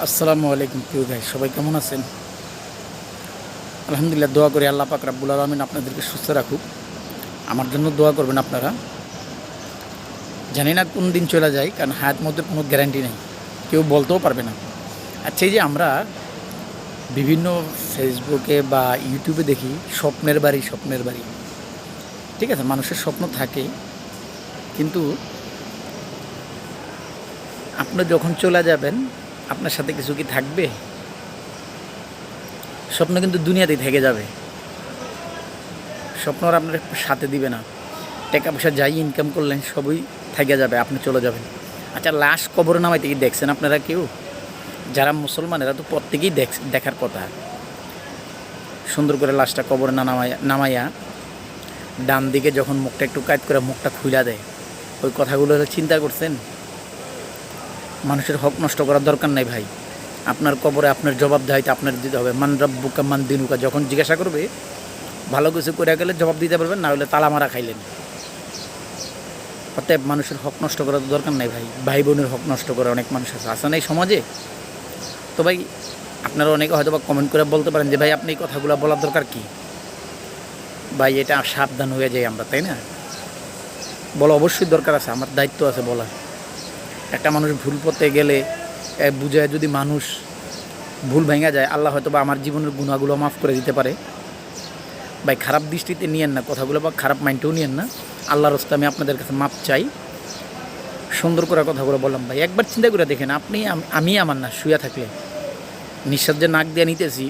আসসালামু আলাইকুম প্রিয় ভাই, সবাই কেমন আছেন? আলহামদুলিল্লাহ, দোয়া করি আল্লাহ পাক রাব্বুল আলামিন আপনাদেরকে সুস্থ রাখুক। আমার জন্য দোয়া করবেন আপনারা। জানি না কোন দিন চলে যায়, কারণ হায়াত মধ্যে কোনো গ্যারান্টি নেই, কেউ বলতেও পারবে না। আচ্ছা, এই যে আমরা বিভিন্ন ফেসবুকে বা ইউটিউবে দেখি স্বপ্নের বাড়ি, স্বপ্নের বাড়ি। ঠিক আছে, মানুষের স্বপ্ন থাকে, কিন্তু আপনি যখন চলে যাবেন আপনার সাথে কিছু কি থাকবে? স্বপ্ন কিন্তু দুনিয়াতেই থেকে যাবে, স্বপ্ন আর আপনার সাথে দিবে না। টাকা পয়সা যাই ইনকাম করলেন সবই থেকে যাবে, আপনি চলে যাবেন। আচ্ছা, লাশ কবরে নামাইতে কি দেখছেন আপনারা কেউ? যারা মুসলমান এরা তো প্রত্যেকেই দেখার কথা। সুন্দর করে লাশটা কবরে নামাইয়া ডান দিকে যখন মুখটা একটু কাজ করে মুখটা খুইলা দেয়, ওই কথাগুলো চিন্তা করছেন? মানুষের হক নষ্ট করার দরকার নাই ভাই। আপনার কবরে আপনার জবাবদিহিতা আপনার দিতে হবে। মান রাব্বুকা মান দিনুকা যখন জিজ্ঞাসা করবে, ভালো কিছু করে গেলে জবাব দিতে পারবেন, না হলে তালা মারা খাইলেন। অতএব মানুষের হক নষ্ট করার দরকার নাই ভাই। ভাই বোনের হক নষ্ট করে অনেক মানুষ আছে না এই সমাজে? তো ভাই, আপনারা অনেকে হয়তো বা কমেন্ট করে বলতে পারেন যে ভাই আপনি এই কথাগুলো বলার দরকার কি? ভাই, এটা সাবধান হয়ে যাই আমরা, তাই না? বলা অবশ্যই দরকার আছে, আমার দায়িত্ব আছে বলা। একটা মানুষ ভুল পথে গেলে বুঝায় যদি মানুষ ভুল ভেঙে যায়, আল্লাহ হয়তো বা আমার জীবনের গুণাগুলো মাফ করে দিতে পারে। ভাই, খারাপ দৃষ্টিতে নিয়েন না কথাগুলো, বা খারাপ মাইন্ডেও নিয়েন না। আল্লাহর রাস্তায় আমি আপনাদের কাছে মাপ চাই। সুন্দর করে কথাগুলো বললাম ভাই, একবার চিন্তা করে দেখেন। আমি আমার না শুয়ে থাকলে নিঃশ্বাস যে নাক দিয়ে নিতেছি,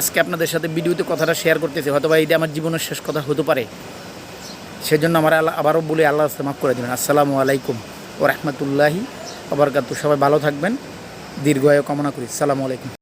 আজকে আপনাদের সাথে ভিডিওতে কথাটা শেয়ার করতেছি, হয়তো বা এটা আমার জীবনের শেষ কথা হতে পারে। সেজন্য আমার আবারও বলে আল্লাহর রাস্তায় মাফ করে দেবেন। আসসালামু আলাইকুম ওয়া রাহমাতুল্লাহি ওয়া বারাকাতুহু। সবাই ভালো থাকবেন, দীর্ঘায়ু কামনা করি। আসসালামু আলাইকুম।